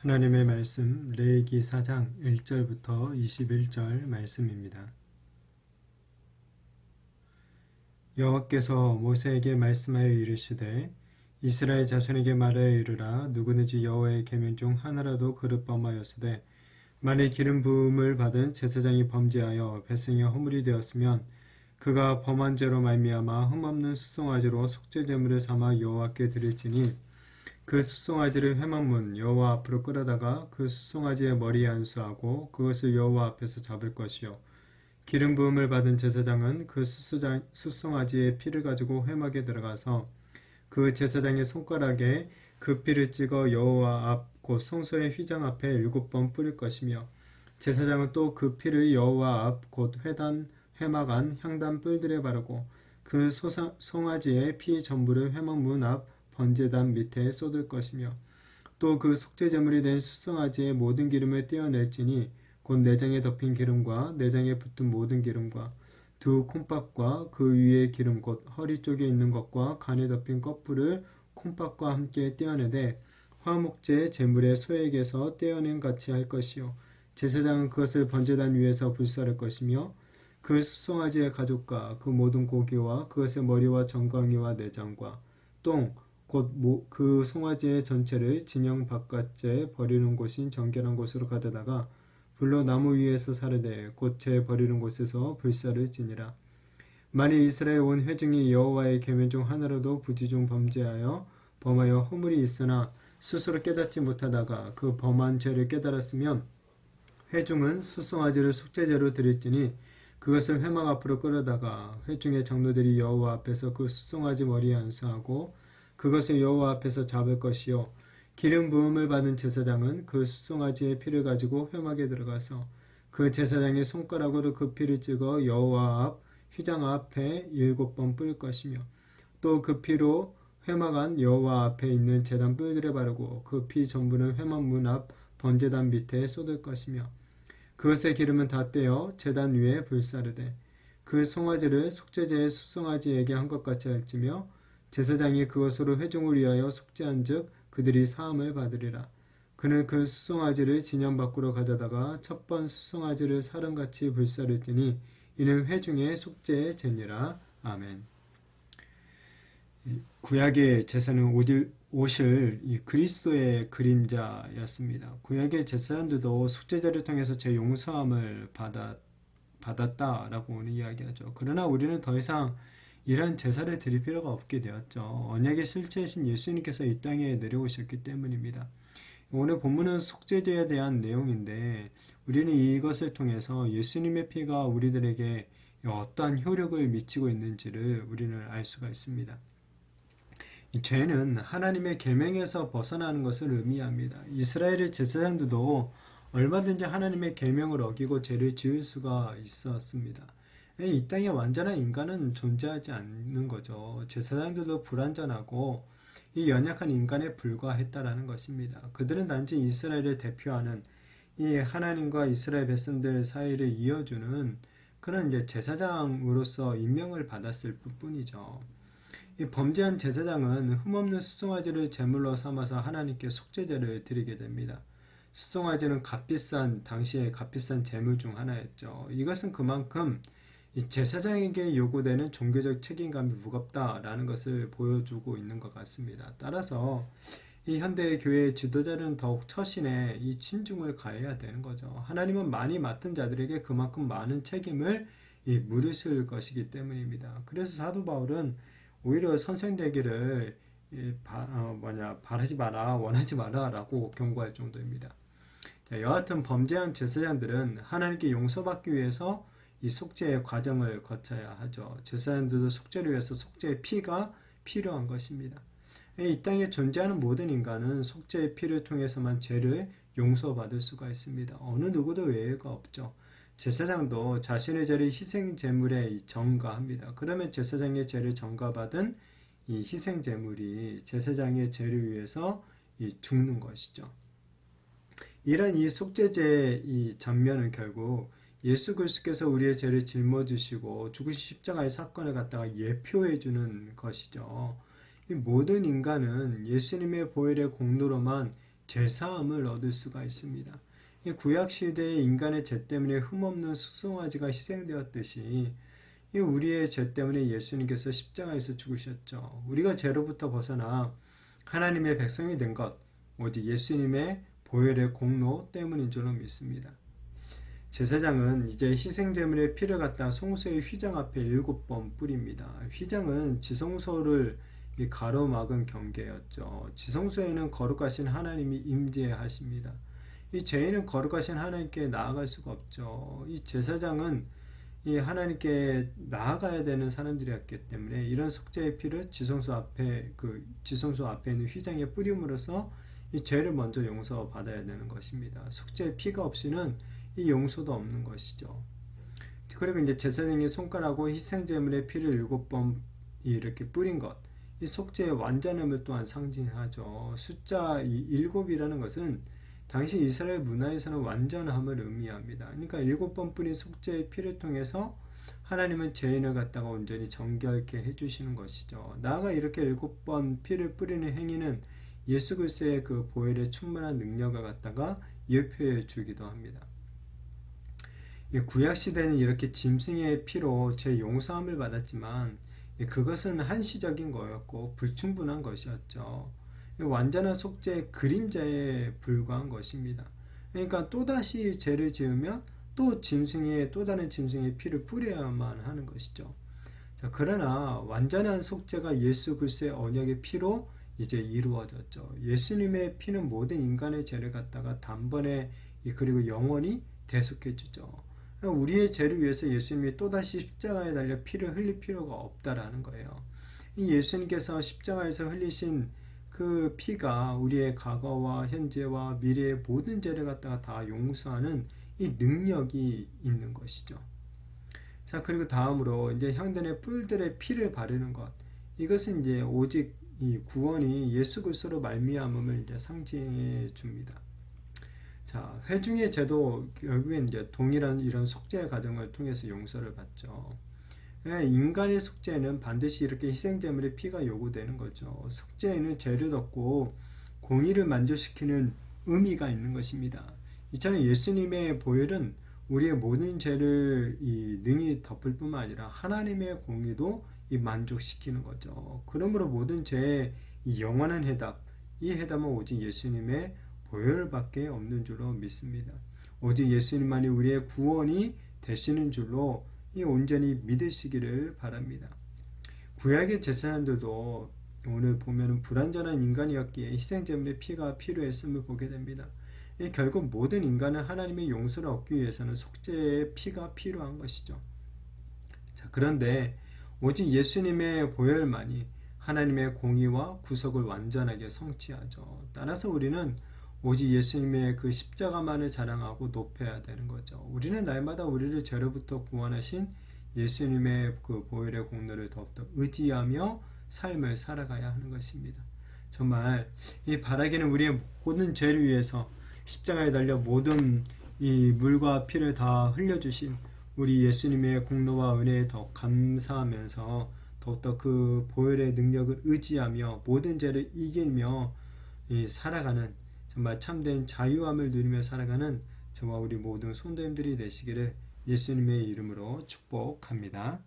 하나님의 말씀 레위기 4장 1절부터 21절 말씀입니다. 여호와께서 모세에게 말씀하여 이르시되 이스라엘 자손에게 말하여 이르라. 누구든지 여호와의 계명 중 하나라도 그릇 범하였으되 만일 기름 부음을 받은 제사장이 범죄하여 백성이 허물이 되었으면 그가 범한 죄로 말미암아 흠없는 수송아지로 속죄제물을 삼아 여호와께 드릴지니 그 수송아지를 회막문 여호와 앞으로 끌어다가 그 수송아지의 머리에 안수하고 그것을 여호와 앞에서 잡을 것이요 기름 부음을 받은 제사장은 그 수송아지의 피를 가지고 회막에 들어가서 그 제사장의 손가락에 그 피를 찍어 여호와 앞 곧 성소의 휘장 앞에 7번 뿌릴 것이며 제사장은 또 그 피를 여호와 앞 곧 회단 회막 안 향단 뿔들에 바르고 그 송아지의 피 전부를 회막문 앞 번제단 밑에 쏟을 것이며 또 그 속죄제물이 된 수송아지의 모든 기름을 떼어낼지니 곧 내장에 덮인 기름과 내장에 붙은 모든 기름과 두 콩밥과 그 위에 기름 곧 허리 쪽에 있는 것과 간에 덮인 껍질을 콩밥과 함께 떼어내되 화목제 제물의 소액에서 떼어낸 같이 할 것이요 제사장은 그것을 번제단 위에서 불사를 것이며 그 수송아지의 가죽과 그 모든 고기와 그것의 머리와 정강이와 내장과 똥 곧 그 송아지의 전체를 진영 바깥에 버리는 곳인 정결한 곳으로 가져다가 불로 나무 위에서 사르되 곧 제 버리는 곳에서 불사를 지니라. 만일 이스라엘 온 회중이 여호와의 계명 중 하나라도 부지 중 범하여 허물이 있으나 스스로 깨닫지 못하다가 그 범한 죄를 깨달았으면 회중은 수송아지를 속죄제로 드릴지니 그것을 회막 앞으로 끌어다가 회중의 장로들이 여호와 앞에서 그 수송아지 머리에 안수하고 그것을 여호와 앞에서 잡을 것이요 기름 부음을 받은 제사장은 그 수송아지의 피를 가지고 회막에 들어가서 그 제사장의 손가락으로 그 피를 찍어 여호와 앞 휘장 앞에 7번 뿌릴 것이며 또 그 피로 회막 안 여호와 앞에 있는 제단 뿔들에 바르고 그 피 전부는 회막 문 앞 번제단 밑에 쏟을 것이며 그것의 기름은 다 떼어 제단 위에 불사르되 그 송아지를 속죄제의 수송아지에게 한 것 같이 할지며 제사장이 그것으로 회중을 위하여 속죄한즉 그들이 사함을 받으리라. 그는 그 수송아지를 진영 밖으로 가져다가 첫 번 수송아지를 사름같이 불사를지니 이는 회중의 속죄의 제니라. 아멘. 구약의 제사는 오실 이 그리스도의 그림자였습니다. 구약의 제사장들도 속죄제를 통해서 제 용서함을 받았다라고 이야기하죠. 그러나 우리는 더 이상 이런 제사를 드릴 필요가 없게 되었죠. 언약의 실체이신 예수님께서 이 땅에 내려오셨기 때문입니다. 오늘 본문은 속죄제에 대한 내용인데 우리는 이것을 통해서 예수님의 피가 우리들에게 어떠한 효력을 미치고 있는지를 우리는 알 수가 있습니다. 죄는 하나님의 계명에서 벗어나는 것을 의미합니다. 이스라엘의 제사장들도 얼마든지 하나님의 계명을 어기고 죄를 지을 수가 있었습니다. 이 땅에 완전한 인간은 존재하지 않는 거죠. 제사장들도 불완전하고 이 연약한 인간에 불과했다라는 것입니다. 그들은 단지 이스라엘을 대표하는 이 하나님과 이스라엘 백성들 사이를 이어주는 그런 이제 제사장으로서 임명을 받았을 뿐이죠. 이 범죄한 제사장은 흠없는 수송아지를 제물로 삼아서 하나님께 속죄제를 드리게 됩니다. 수송아지는 당시에 값비싼 제물 중 하나였죠. 이것은 그만큼 이 제사장에게 요구되는 종교적 책임감이 무겁다라는 것을 보여주고 있는 것 같습니다. 따라서 이 현대의 교회의 지도자는 더욱 처신에 이 친중을 가해야 되는 거죠. 하나님은 많이 맡은 자들에게 그만큼 많은 책임을 물으실 것이기 때문입니다. 그래서 사도 바울은 오히려 선생되기를 바라지 마라, 원하지 마라라고 경고할 정도입니다. 자, 여하튼 범죄한 제사장들은 하나님께 용서받기 위해서 이 속죄의 과정을 거쳐야 하죠. 제사장들도 속죄를 위해서 속죄의 피가 필요한 것입니다. 이 땅에 존재하는 모든 인간은 속죄의 피를 통해서만 죄를 용서받을 수가 있습니다. 어느 누구도 외회가 없죠. 제사장도 자신의 죄를 희생 제물에 전가합니다. 그러면 제사장의 죄를 전가받은 이 희생 제물이 제사장의 죄를 위해서 죽는 것이죠. 이런 이 속죄제의 이 장면은 결국 예수 그리스도께서 우리의 죄를 짊어지시고 죽으신 십자가의 사건을 갖다가 예표해 주는 것이죠. 이 모든 인간은 예수님의 보혈의 공로로만 죄사함을 얻을 수가 있습니다. 이 구약 시대의 인간의 죄 때문에 흠없는 수송아지가 희생되었듯이 이 우리의 죄 때문에 예수님께서 십자가에서 죽으셨죠. 우리가 죄로부터 벗어나 하나님의 백성이 된 것, 오직 예수님의 보혈의 공로 때문인 줄로 믿습니다. 제사장은 이제 희생제물의 피를 갖다 송소의 휘장 앞에 7번 뿌립니다. 휘장은 지성소를 가로막은 경계였죠. 지성소에는 거룩하신 하나님이 임재하십니다. 이 죄인은 거룩하신 하나님께 나아갈 수가 없죠. 이 제사장은 이 하나님께 나아가야 되는 사람들이었기 때문에 이런 속죄의 피를 지성소 앞에 있는 휘장에 뿌림으로써 이 죄를 먼저 용서받아야 되는 것입니다. 속죄의 피가 없이는 이 용서도 없는 것이죠. 그리고 이제 제사장의 손가락으로 희생제물의 피를 7번 이렇게 뿌린 것, 이 속죄의 완전함을 또한 상징하죠. 숫자 7이라는 것은 당시 이스라엘 문화에서는 완전함을 의미합니다. 그러니까 7번 뿌린 속죄의 피를 통해서 하나님은 죄인을 갖다가 온전히 정결케 해주시는 것이죠. 나아가 이렇게 7번 피를 뿌리는 행위는 예수 그리스도의 그 보혈의 충만한 능력을 갖다가 예표해 주기도 합니다. 구약 시대는 이렇게 짐승의 피로 죄 용서함을 받았지만 그것은 한시적인 거였고 불충분한 것이었죠. 완전한 속죄의 그림자에 불과한 것입니다. 그러니까 또다시 죄를 지으면 또 다른 짐승의 피를 뿌려야만 하는 것이죠. 자, 그러나 완전한 속죄가 예수 그리스도의 언약의 피로 이제 이루어졌죠. 예수님의 피는 모든 인간의 죄를 갖다가 단번에 그리고 영원히 대속해 주죠. 우리의 죄를 위해서 예수님이 또다시 십자가에 달려 피를 흘릴 필요가 없다라는 거예요. 이 예수님께서 십자가에서 흘리신 그 피가 우리의 과거와 현재와 미래의 모든 죄를 갖다가 다 용서하는 이 능력이 있는 것이죠. 자, 그리고 다음으로 이제 향단의 뿔들의 피를 바르는 것. 이것은 이제 오직 이 구원이 예수 그리스도로 말미암음을 이제 상징해 줍니다. 자, 회중의 죄도 결국엔 이제 동일한 이런 속죄의 과정을 통해서 용서를 받죠. 인간의 속죄는 반드시 이렇게 희생제물의 피가 요구되는 거죠. 속죄에는 죄를 덮고 공의를 만족시키는 의미가 있는 것입니다. 이처럼 예수님의 보혈은 우리의 모든 죄를 능히 덮을 뿐만 아니라 하나님의 공의도 만족시키는 거죠. 그러므로 모든 죄의 영원한 해답, 이 해답은 오직 예수님의 보혈밖에 없는 줄로 믿습니다. 오직 예수님만이 우리의 구원이 되시는 줄로 온전히 믿으시기를 바랍니다. 구약의 제사장들도 오늘 보면 불완전한 인간이었기에 희생제물의 피가 필요했음을 보게 됩니다. 결국 모든 인간은 하나님의 용서를 얻기 위해서는 속죄의 피가 필요한 것이죠. 자, 그런데 오직 예수님의 보혈만이 하나님의 공의와 구속을 완전하게 성취하죠. 따라서 우리는 오직 예수님의 그 십자가만을 자랑하고 높여야 되는 거죠. 우리는 날마다 우리를 죄로부터 구원하신 예수님의 그 보혈의 공로를 더욱더 의지하며 삶을 살아가야 하는 것입니다. 정말 이 바라기는 우리의 모든 죄를 위해서 십자가에 달려 모든 이 물과 피를 다 흘려주신 우리 예수님의 공로와 은혜에 더 감사하면서 더욱더 그 보혈의 능력을 의지하며 모든 죄를 이기며 살아가는 정말 참된 자유함을 누리며 살아가는 저와 우리 모든 성도님들이 되시기를 예수님의 이름으로 축복합니다.